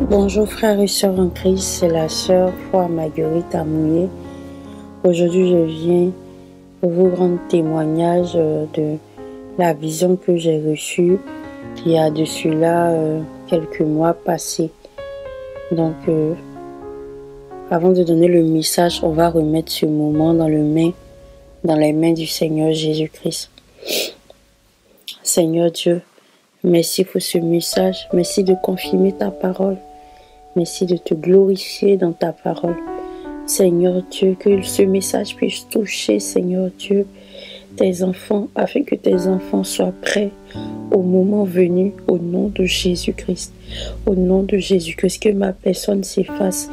Bonjour frères et sœurs en Christ, c'est la sœur Foi Marguerite Amouillé. Aujourd'hui, je viens pour vous rendre témoignage de la vision que j'ai reçue il y a de cela quelques mois passés. Donc, avant de donner le message, on va remettre ce moment dans les mains du Seigneur Jésus-Christ. Seigneur Dieu, merci pour ce message, merci de confirmer ta parole. Merci de te glorifier dans ta parole. Seigneur Dieu, que ce message puisse toucher, Seigneur Dieu, tes enfants, afin que tes enfants soient prêts au moment venu, au nom de Jésus-Christ. Au nom de Jésus-Christ, que ma personne s'efface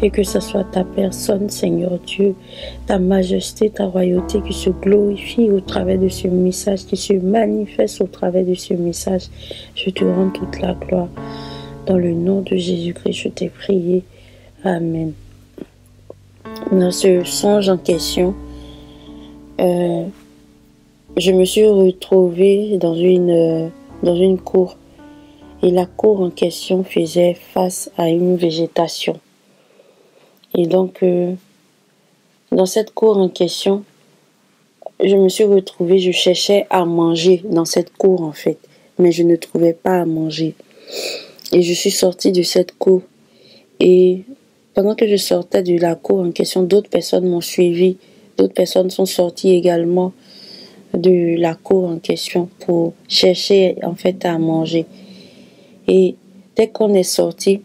et que ce soit ta personne, Seigneur Dieu, ta majesté, ta royauté qui se glorifie au travers de ce message, qui se manifeste au travers de ce message. Je te rends toute la gloire. Dans le nom de Jésus-Christ, je t'ai prié. Amen. Dans ce songe en question, je me suis retrouvée dans une cour. Et la cour en question faisait face à une végétation. Et donc, dans cette cour en question, je me suis retrouvée, je cherchais à manger dans cette cour en fait. Mais je ne trouvais pas à manger. Et je suis sortie de cette cour. Et pendant que je sortais de la cour en question, d'autres personnes m'ont suivi. D'autres personnes sont sorties également de la cour en question pour chercher en fait à manger. Et dès qu'on est sorti,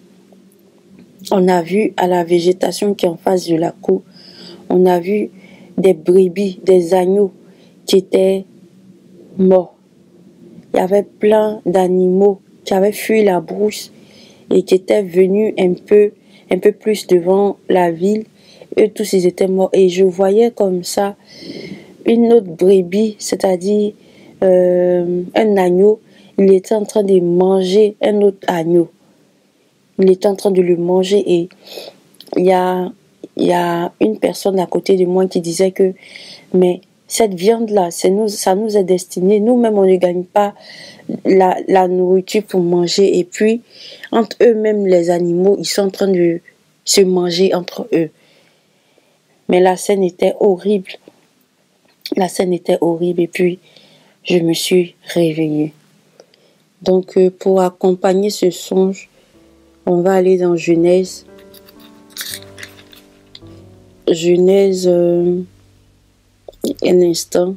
on a vu à la végétation qui est en face de la cour, on a vu des brebis, des agneaux qui étaient morts. Il y avait plein d'animaux qui avaient fui la brousse et qui étaient venus un peu plus devant la ville. Eux tous, ils étaient morts. Et je voyais comme ça une autre brebis, c'est-à-dire un agneau. Il était en train de manger un autre agneau. Il était en train de le manger et il y a une personne à côté de moi qui disait que mais cette viande-là, ça nous est destiné. Nous-mêmes, on ne gagne pas la nourriture pour manger. Et puis, entre eux-mêmes, les animaux, ils sont en train de se manger entre eux. Mais la scène était horrible. La scène était horrible. Et puis, je me suis réveillée. Donc, pour accompagner ce songe, on va aller dans Genèse. Genèse... un instant.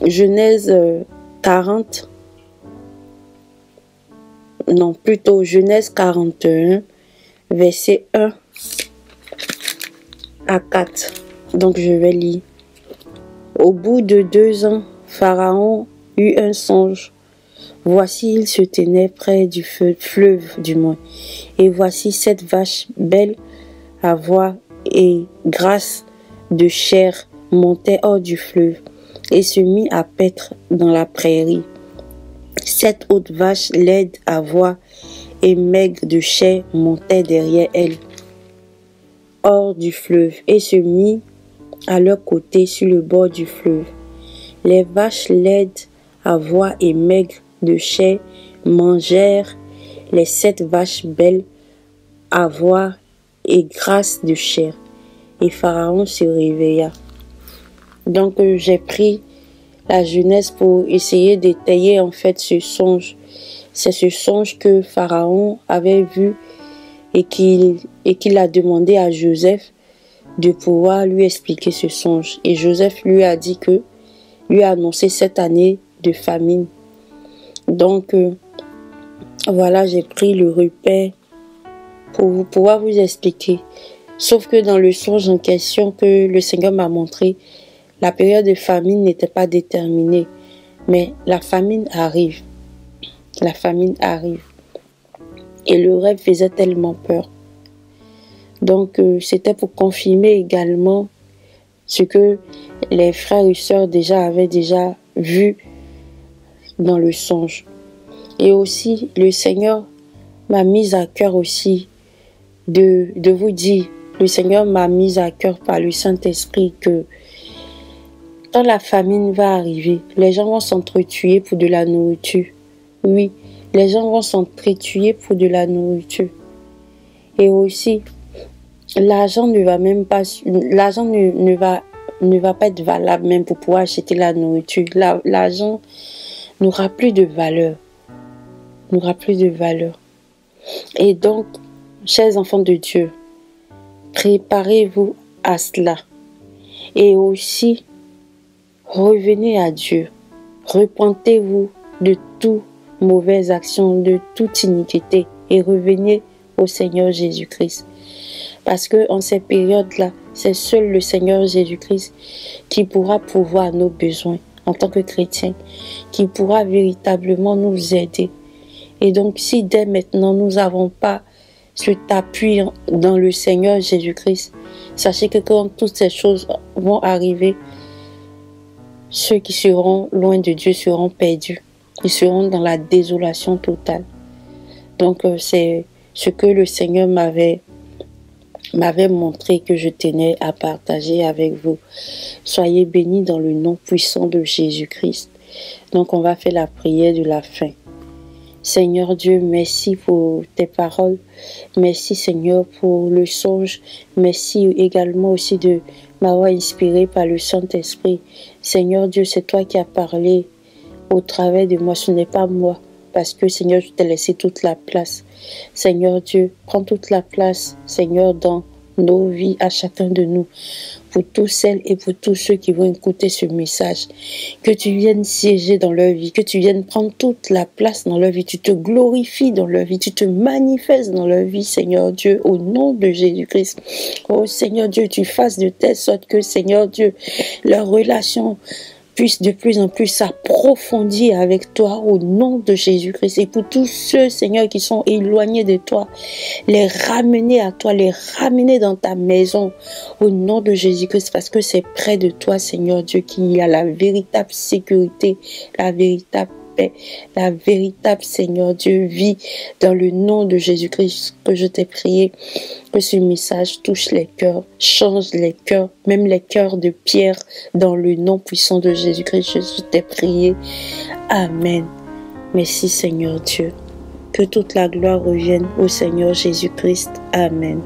Genèse 40. Non, plutôt Genèse 41, verset 1 à 4. Donc je vais lire. Au bout de 2 ans, Pharaon eut un songe. Voici, il se tenait près du fleuve du moins. Et voici 7 vaches belles à voir et grasses de chair montaient hors du fleuve et se mit à paître dans la prairie. 7 autres vaches laides à voir et maigres de chair montaient derrière elles, hors du fleuve, et se mit à leur côté sur le bord du fleuve. Les vaches laides à voir et maigres de chair mangèrent les 7 vaches belles à voir et grasses de chair. Et Pharaon se réveilla. Donc j'ai pris la Genèse pour essayer d'étayer en fait ce songe. C'est ce songe que Pharaon avait vu et qu'il a demandé à Joseph de pouvoir lui expliquer ce songe. Et Joseph lui a dit que, lui a annoncé cette année de famine. Donc voilà, j'ai pris le repère pour pouvoir vous expliquer. Sauf que dans le songe en question que le Seigneur m'a montré, la période de famine n'était pas déterminée. Mais la famine arrive. La famine arrive. Et le rêve faisait tellement peur. Donc c'était pour confirmer également ce que les frères et sœurs avaient déjà vu dans le songe. Et aussi, le Seigneur m'a mis à cœur aussi de vous dire, le Seigneur m'a mis à cœur par le Saint-Esprit que quand la famine va arriver, les gens vont s'entretuer pour de la nourriture. Oui, Les gens vont s'entretuer pour de la nourriture. Et aussi, l'argent ne va même pas, l'argent ne va pas être valable même pour pouvoir acheter la nourriture. L'argent n'aura plus de valeur. N'aura plus de valeur. Et donc, chers enfants de Dieu, préparez-vous à cela. Et aussi, revenez à Dieu. Repentez-vous de toute mauvaise action, de toute iniquité. Et revenez au Seigneur Jésus-Christ. Parce que en ces périodes-là, c'est seul le Seigneur Jésus-Christ qui pourra pourvoir à nos besoins en tant que chrétiens, qui pourra véritablement nous aider. Et donc, si dès maintenant, nous n'avons pas cet appui dans le Seigneur Jésus-Christ, sachez que quand toutes ces choses vont arriver, ceux qui seront loin de Dieu seront perdus. Ils seront dans la désolation totale. Donc, c'est ce que le Seigneur m'avait montré que je tenais à partager avec vous. Soyez bénis dans le nom puissant de Jésus-Christ. Donc, on va faire la prière de la fin. Seigneur Dieu, merci pour tes paroles. Merci Seigneur pour le songe. Merci également aussi de m'avoir inspiré par le Saint-Esprit. Seigneur Dieu, c'est toi qui as parlé au travers de moi, ce n'est pas moi. Parce que Seigneur, je t'ai laissé toute la place. Seigneur Dieu, prends toute la place, Seigneur, dans nos vies, à chacun de nous. Pour tous celles et pour tous ceux qui vont écouter ce message. Que tu viennes siéger dans leur vie, que tu viennes prendre toute la place dans leur vie. Tu te glorifies dans leur vie, tu te manifestes dans leur vie, Seigneur Dieu, au nom de Jésus-Christ. Oh Seigneur Dieu, tu fasses de telle sorte que, Seigneur Dieu, leur relation puisse de plus en plus s'approfondir avec toi au nom de Jésus-Christ. Et pour tous ceux, Seigneur, qui sont éloignés de toi, les ramener à toi, les ramener dans ta maison au nom de Jésus-Christ, parce que c'est près de toi, Seigneur Dieu, qu'il y a la véritable sécurité, la véritable paix, la véritable, Seigneur Dieu, vie dans le nom de Jésus-Christ que je t'ai prié. Que ce message touche les cœurs, change les cœurs, même les cœurs de pierre, dans le nom puissant de Jésus-Christ. Je t'ai prié. Amen. Merci Seigneur Dieu. Que toute la gloire revienne au Seigneur Jésus-Christ. Amen.